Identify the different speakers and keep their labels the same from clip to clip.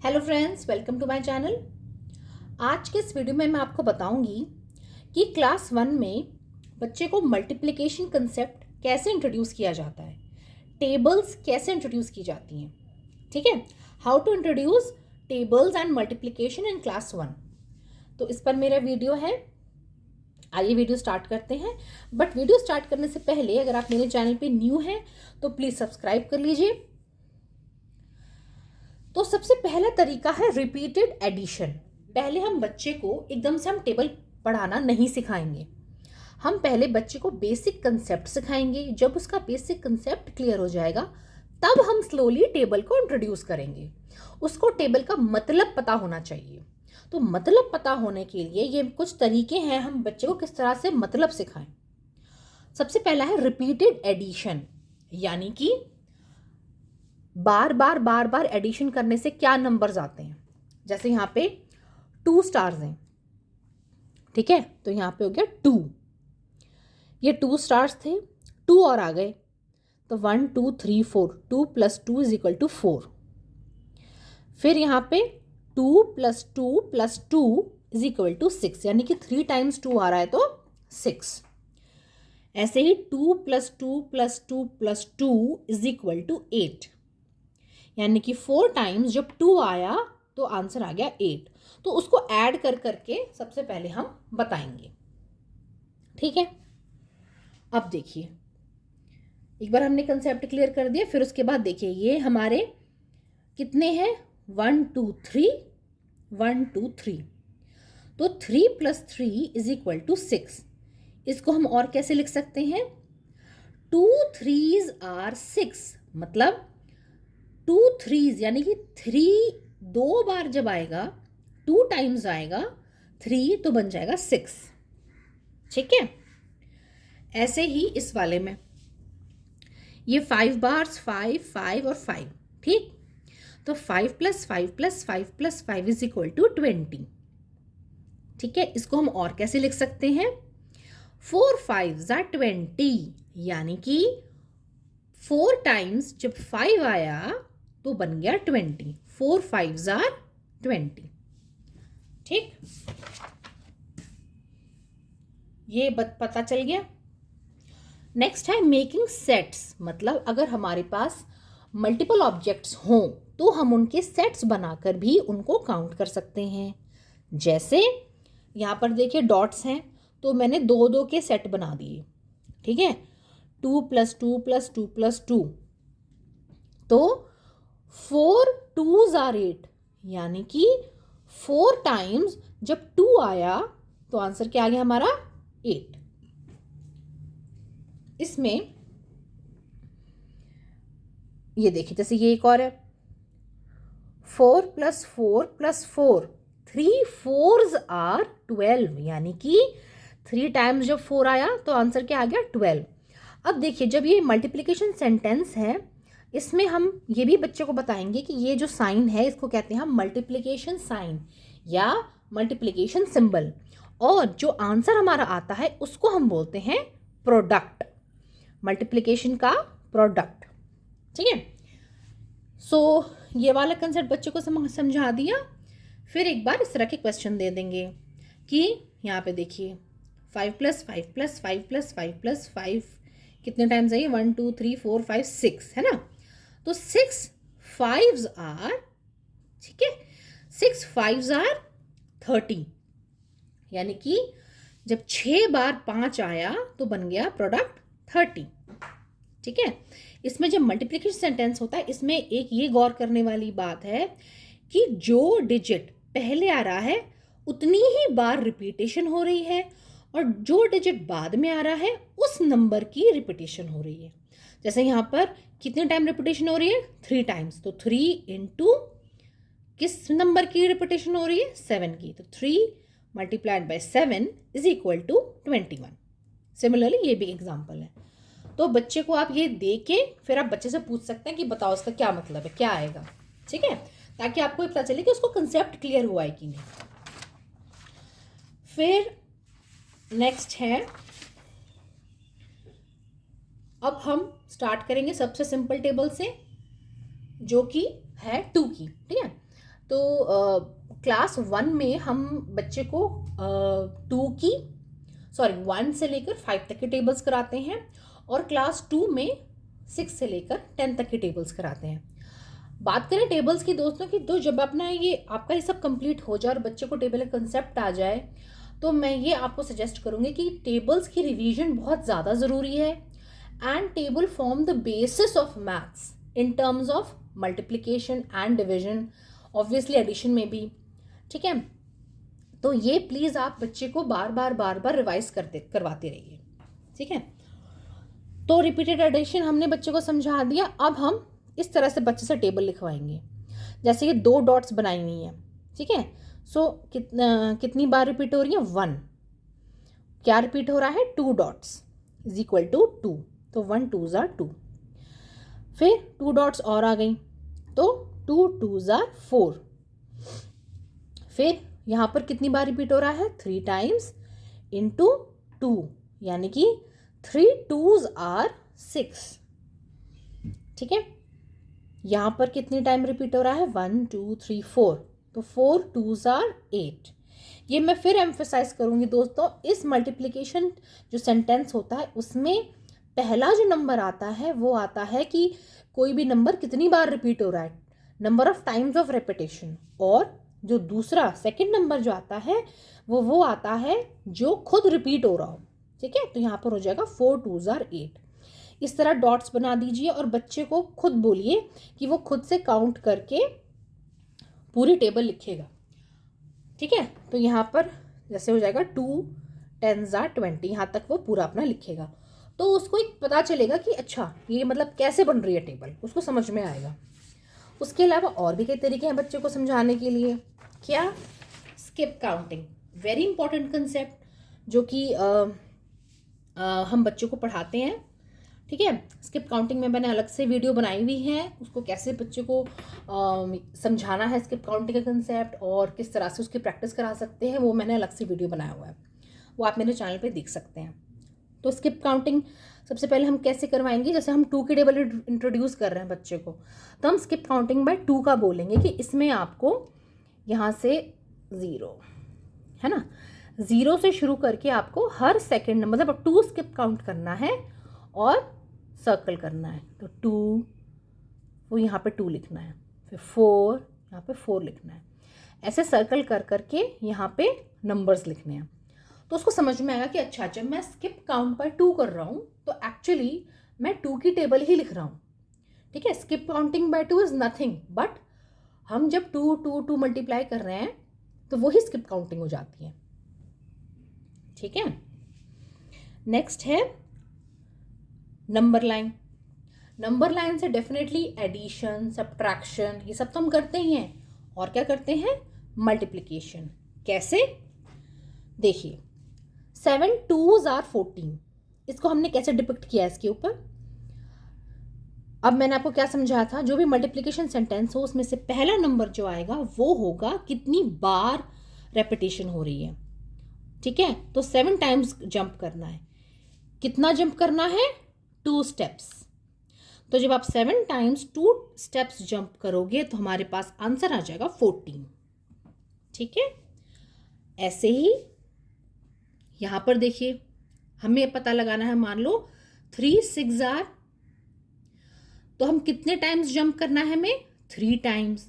Speaker 1: Hello friends, welcome to my channel. आज के इस वीडियो में मैं आपको बताऊंगी कि क्लास 1 में बच्चे को मल्टीप्लिकेशन कंसेप्ट कैसे इंट्रोड्यूस किया जाता है, टेबल्स कैसे इंट्रोड्यूस की जाती हैं। ठीक है, how to introduce tables and multiplication in class 1। तो इस पर मेरा वीडियो है। आइए वीडियो स्टार्ट करते हैं। बट वीडियो स्टार्ट करने से पहले अगर आप मेरे चैनल पे न्यू हैं तो प्लीज़ सब्सक्राइब कर लीजिए। तो सबसे पहला तरीका है रिपीटेड एडिशन। पहले हम बच्चे को एकदम से हम टेबल पढ़ाना नहीं सिखाएंगे। हम पहले बच्चे को बेसिक कंसेप्ट सिखाएंगे। जब उसका बेसिक कंसेप्ट क्लियर हो जाएगा तब हम स्लोली टेबल को इंट्रोड्यूस करेंगे। उसको टेबल का मतलब पता होना चाहिए। तो मतलब पता होने के लिए ये कुछ तरीके हैं, हम बच्चे को किस तरह से मतलब सिखाएं। सबसे पहला है रिपीटेड एडिशन, यानी कि बार बार एडिशन करने से क्या नंबर्स आते हैं। जैसे यहाँ पे 2 स्टार्स हैं, ठीक है, तो यहाँ पे हो गया 2। ये 2 स्टार्स थे, 2 और आ गए तो 1 2 3 4, 2 + 2 = 4। फिर यहाँ पे 2 + 2 + 2 = 6, यानी कि 3 टाइम्स 2 आ रहा है तो 6। ऐसे ही 2 + 2 + 2 + 2 = 8, यानी कि 4 टाइम्स जब 2 आया तो आंसर आ गया 8। तो उसको ऐड कर करके सबसे पहले हम बताएंगे। ठीक है, अब देखिए, एक बार हमने कंसेप्ट क्लियर कर दिया, फिर उसके बाद देखिए ये हमारे कितने हैं, 1 2 3 1 2 3। तो 3 + 3 = 6। इसको हम और कैसे लिख सकते हैं, 2 3s are 6, मतलब 2 3s यानी कि 3 2 बार जब आएगा, 2 टाइम्स आएगा 3 तो बन जाएगा 6। ठीक है, ऐसे ही इस वाले में ये 5 बार्स, 5 5 और 5। ठीक, तो 5 + 5 + 5 + 5 = 20। ठीक है, इसको हम और कैसे लिख सकते हैं, 4 5s are 20, यानी कि 4 टाइम्स जब 5 आया तो बन गया 20। 4 5s are 20। ठीक, ये पता चल गया। नेक्स्ट है मेकिंग सेट्स, मतलब अगर हमारे पास मल्टीपल ऑब्जेक्ट्स हों तो हम उनके सेट्स बनाकर भी उनको काउंट कर सकते हैं। जैसे यहाँ पर देखिए डॉट्स हैं, तो मैंने 2 2 के सेट बना दिए। ठीक है, 2 + 2 + 2 + 2, तो 4 2s are 8, यानी कि 4 टाइम्स जब 2 आया तो आंसर क्या आ गया हमारा, 8। इसमें ये देखिए, जैसे ये एक और है, 4 + 4 + 4, 3 4s are 12, यानी कि 3 टाइम्स जब 4 आया तो आंसर क्या आ गया, 12। अब देखिए, जब ये मल्टीप्लिकेशन सेंटेंस है, इसमें हम ये भी बच्चे को बताएंगे कि ये जो साइन है इसको कहते हैं हम मल्टीप्लिकेशन साइन या मल्टीप्लिकेशन सिंबल, और जो आंसर हमारा आता है उसको हम बोलते हैं प्रोडक्ट, मल्टीप्लिकेशन का प्रोडक्ट। ठीक है, सो ये वाला कंसेप्ट बच्चे को समझा दिया। फिर एक बार इस तरह के क्वेश्चन दे देंगे कि यहाँ पे देखिए 5 + 5 + 5 + 5 + 5 कितने टाइम्स है, 1 2 3 4 5 6 है ना। तो 6 5s are, ठीक है, 6 5s are 30, यानी कि जब 6 बार 5 आया तो बन गया प्रोडक्ट 30। ठीक है, इसमें जब मल्टीप्लिकेशन सेंटेंस होता है इसमें एक ये गौर करने वाली बात है कि जो डिजिट पहले आ रहा है उतनी ही बार रिपीटेशन हो रही है, और जो डिजिट बाद में आ रहा है उस नंबर की रिपीटेशन हो रही है। जैसे यहाँ पर कितने टाइम रिपीटेशन हो रही है, 3 टाइम्स, तो 3 × किस नंबर की रिपीटेशन हो रही है, 7 की, तो 3 × 7 = 21। सिमिलरली ये भी एग्जाम्पल है। तो बच्चे को आप ये दे के फिर आप बच्चे से पूछ सकते हैं कि बताओ इसका क्या मतलब है, क्या आएगा। ठीक है, ताकि आपको पता चले कि उसको कंसेप्ट क्लियर हुआ है कि नहीं। फिर नेक्स्ट है, अब हम स्टार्ट करेंगे सबसे सिंपल टेबल से जो कि है 2 की। ठीक है, तो क्लास 1 में हम बच्चे को 1 से लेकर 5 तक के टेबल्स कराते हैं और क्लास 2 में 6 से लेकर 10 तक के टेबल्स कराते हैं। बात करें टेबल्स की दोस्तों की, तो जब अपना ये आपका ये सब कंप्लीट हो जाए और बच्चे को टेबल का कंसेप्ट आ जाए, तो मैं ये आपको सजेस्ट करूँगी कि टेबल्स की रिवीजन बहुत ज़्यादा ज़रूरी है। And table form the basis of maths in terms of multiplication and division, obviously addition में भी, ठीक है। तो ये प्लीज़ आप बच्चे को बार बार रिवाइज करवाते रहिए, ठीक है। तो रिपीटेड एडिशन हमने बच्चे को समझा दिया। अब हम इस तरह से बच्चे से टेबल लिखवाएंगे, जैसे कि 2 डॉट्स बनाई है, ठीक है। सो कितनी बार रिपीट हो रही है? 1। क्या रिपीट हो रहा है? 2 डॉट्स इज इक्वल टू 2, तो 1 2s are 2। फिर 2 डॉट्स और आ गई, तो 2 2s are 4। फिर यहाँ पर कितनी बार रिपीट हो रहा है? 3 टाइम्स इंटू 2, यानी कि 3 2s are 6, ठीक है। यहाँ पर कितनी टाइम रिपीट हो रहा है? 1 2 3 4, तो 4 2s are 8। ये मैं फिर एम्फेसाइज करूँगी दोस्तों, इस मल्टीप्लिकेशन जो सेंटेंस होता है उसमें पहला जो नंबर आता है वो आता है कि कोई भी नंबर कितनी बार रिपीट हो रहा है, number of times of repetition. और जो दूसरा सेकंड नंबर जो आता है वो आता है जो खुद रिपीट हो रहा हो, ठीक है। तो यहाँ पर हो जाएगा 4 2s are 8। इस तरह डॉट्स बना दीजिए और बच्चे को खुद बोलिए कि वो खुद से काउंट करके पूरी टेबल लिखेगा, ठीक है। तो यहाँ पर जैसे हो जाएगा 2 10s are 20, यहाँ तक वो पूरा अपना लिखेगा। तो उसको एक पता चलेगा कि अच्छा ये मतलब कैसे बन रही है टेबल, उसको समझ में आएगा। उसके अलावा और भी कई तरीके हैं बच्चे को समझाने के लिए। क्या? Skip counting, very important concept जो कि हम बच्चों को पढ़ाते हैं, ठीक है। स्किप काउंटिंग में मैंने अलग से वीडियो बनाई हुई है, उसको कैसे बच्चे को समझाना है स्किप काउंटिंग का कंसेप्ट और किस तरह से उसकी प्रैक्टिस करा सकते हैं, वो मैंने अलग से वीडियो बनाया हुआ है, वो आप मेरे चैनल पे देख सकते हैं। तो स्किप काउंटिंग सबसे पहले हम कैसे करवाएंगे, जैसे हम 2 की टेबल इंट्रोड्यूस कर रहे हैं बच्चे को, तो हम स्किप काउंटिंग बाय 2 का बोलेंगे कि इसमें आपको यहाँ से 0 है ना, 0 से शुरू करके आपको हर सेकेंड मतलब 2 स्किप काउंट करना है और सर्कल करना है। तो 2, वो यहाँ पे 2 लिखना है, फिर 4, यहाँ पे 4 लिखना है, ऐसे सर्कल कर करके यहाँ पे नंबर्स लिखने हैं। तो उसको समझ में आएगा कि अच्छा जब मैं स्किप काउंट बाय 2 कर रहा हूँ तो एक्चुअली मैं 2 की टेबल ही लिख रहा हूँ, ठीक है। Skip counting by 2 is nothing but हम जब 2 2 2 मल्टीप्लाई कर रहे हैं तो वही स्किप काउंटिंग हो जाती है, ठीक है। नेक्स्ट है नंबर लाइन। नंबर लाइन से डेफिनेटली एडिशन, सब्ट्रैक्शन, ये सब तो हम करते ही हैं, और क्या करते हैं? मल्टीप्लिकेशन। कैसे? देखिए 7 2s are 14, इसको हमने कैसे डिपिक्ट किया इसके ऊपर। अब मैंने आपको क्या समझाया था, जो भी मल्टीप्लिकेशन सेंटेंस हो उसमें से पहला नंबर जो आएगा वो होगा कितनी बार रेपिटेशन हो रही है, ठीक है। तो 7 टाइम्स जंप करना है। कितना जंप करना है? 2 स्टेप्स। तो जब आप 7 टाइम्स 2 स्टेप्स जंप करोगे तो हमारे पास आंसर आ जाएगा 14, ठीक है। ऐसे ही यहां पर देखिए हमें पता लगाना है, मान लो 3 6 are, तो हम कितने टाइम्स जंप करना है हमें? 3 टाइम्स।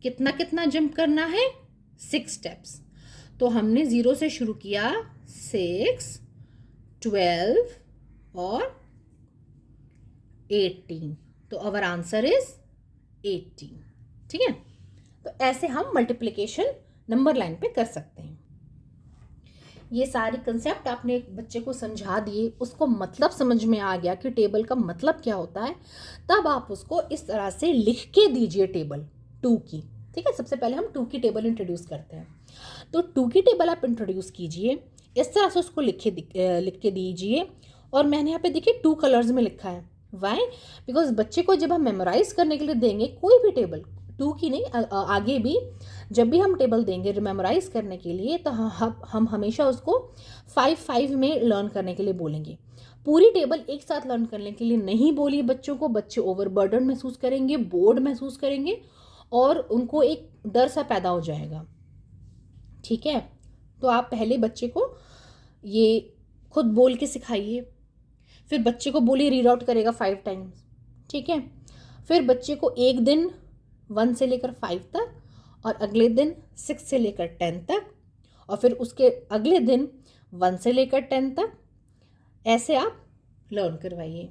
Speaker 1: कितना कितना जंप करना है? 6 स्टेप्स। तो हमने 0 से शुरू किया, 6 12 और 18, तो अवर आंसर इज 18, ठीक है। तो ऐसे हम मल्टीप्लिकेशन नंबर लाइन पे कर सकते हैं। ये सारे कंसेप्ट आपने एक बच्चे को समझा दिए, उसको मतलब समझ में आ गया कि टेबल का मतलब क्या होता है, तब आप उसको इस तरह से लिख के दीजिए टेबल 2 की, ठीक है। सबसे पहले हम 2 की टेबल इंट्रोड्यूस करते हैं, तो 2 की टेबल आप इंट्रोड्यूस कीजिए, इस तरह से उसको लिख के दीजिए। और मैंने यहाँ पे देखिए 2 कलर्स में लिखा है, वाई? बिकॉज बच्चे को जब हम मेमोराइज करने के लिए देंगे कोई भी टेबल, 2 की नहीं आगे भी जब भी हम टेबल देंगे मेमोराइज करने के लिए, तो हम हमेशा उसको 5 में लर्न करने के लिए बोलेंगे। पूरी टेबल एक साथ लर्न करने के लिए नहीं बोलिए बच्चों को, बच्चे ओवरबर्डन महसूस करेंगे, बोर्ड महसूस करेंगे और उनको एक डर सा पैदा हो जाएगा। ठीक है, तो आप पहले बच्चे को ये खुद बोल के सिखाइए, फिर बच्चे को बोलिए रीड आउट करेगा 5 टाइम्स। ठीक है, फिर बच्चे को एक दिन 1 से लेकर 5 तक, और अगले दिन 6 से लेकर 10 तक, और फिर उसके अगले दिन 1 से लेकर 10 तक, ऐसे आप लर्न करवाइए।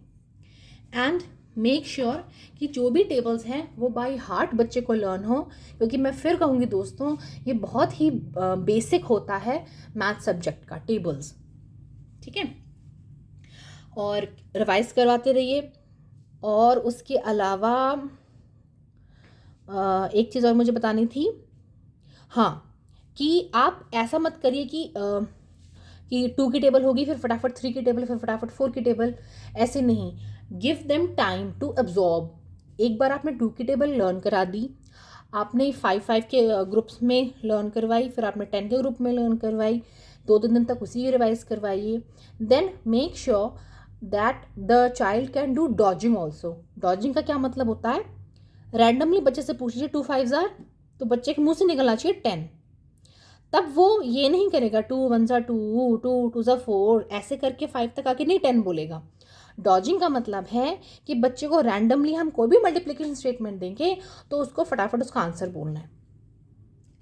Speaker 1: एंड मेक श्योर कि जो भी टेबल्स हैं वो बाय हार्ट बच्चे को लर्न हो, क्योंकि मैं फिर कहूँगी दोस्तों, ये बहुत ही बेसिक होता है मैथ सब्जेक्ट का, टेबल्स। ठीक है, और रिवाइज करवाते रहिए। और उसके अलावा एक चीज़ और मुझे बतानी थी, हाँ, कि आप ऐसा मत करिए कि 2 की टेबल होगी फिर फटाफट 3 की टेबल, फिर फटाफट 4 की टेबल, ऐसे नहीं। Give them time to absorb. एक बार आपने 2 की टेबल लर्न करा दी, आपने 5 के ग्रुप्स में लर्न करवाई, फिर आपने 10 के ग्रुप में लर्न करवाई, 2-3 दिन तक उसी की रिवाइज करवाइए। Then make sure that the child can do dodging also. Dodging का क्या मतलब होता है, रैंडमली बच्चे से पूछ लीजिए 2 5s आर, तो बच्चे के मुंह से निकलना चाहिए 10। तब वो ये नहीं करेगा 2 1s आर 2, 2 2s आर 4, ऐसे करके 5 तक आके नहीं 10 बोलेगा। डॉजिंग का मतलब है कि बच्चे को रैंडमली हम कोई भी मल्टीप्लिकेशन स्टेटमेंट देंगे तो उसको फटाफट उसका आंसर बोलना है।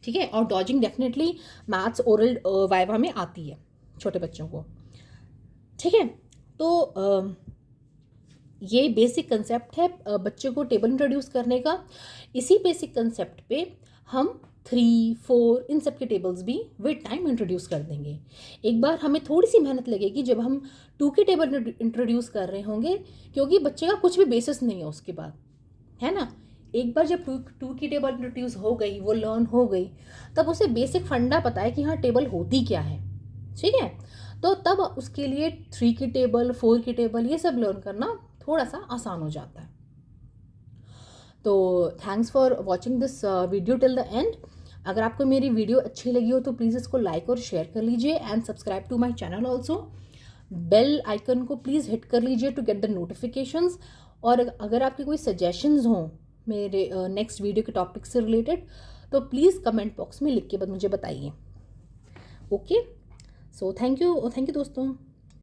Speaker 1: ठीक है, और dodging definitely maths oral viva में आती है छोटे बच्चों को। ठीक है, तो ये बेसिक कंसेप्ट है बच्चे को टेबल इंट्रोड्यूस करने का। इसी बेसिक कंसेप्ट पे हम 3 4 इन सब के टेबल्स भी विद टाइम इंट्रोड्यूस कर देंगे। एक बार हमें थोड़ी सी मेहनत लगेगी जब हम 2 के टेबल इंट्रोड्यूस कर रहे होंगे, क्योंकि बच्चे का कुछ भी बेसिस नहीं है उसके बाद, है ना। एक बार जब 2 की टेबल इंट्रोड्यूस हो गई, वो लर्न हो गई, तब उसे बेसिक फंडा पता है कि हाँ टेबल होती क्या है। ठीक है, तो तब उसके लिए 3 की टेबल 4 की टेबल ये सब लर्न करना थोड़ा सा आसान हो जाता है। तो thanks for watching this video till the end. अगर आपको मेरी वीडियो अच्छी लगी हो तो प्लीज़ इसको लाइक और शेयर कर लीजिए, and subscribe to my channel also. Bell icon को प्लीज़ हिट कर लीजिए टू गेट द नोटिफिकेशंस। और अगर आपके कोई सजेशंस हों मेरे नेक्स्ट वीडियो के टॉपिक से रिलेटेड, तो प्लीज़ कमेंट बॉक्स में लिख के मुझे बताइए। ओके, सो थैंक यू दोस्तों।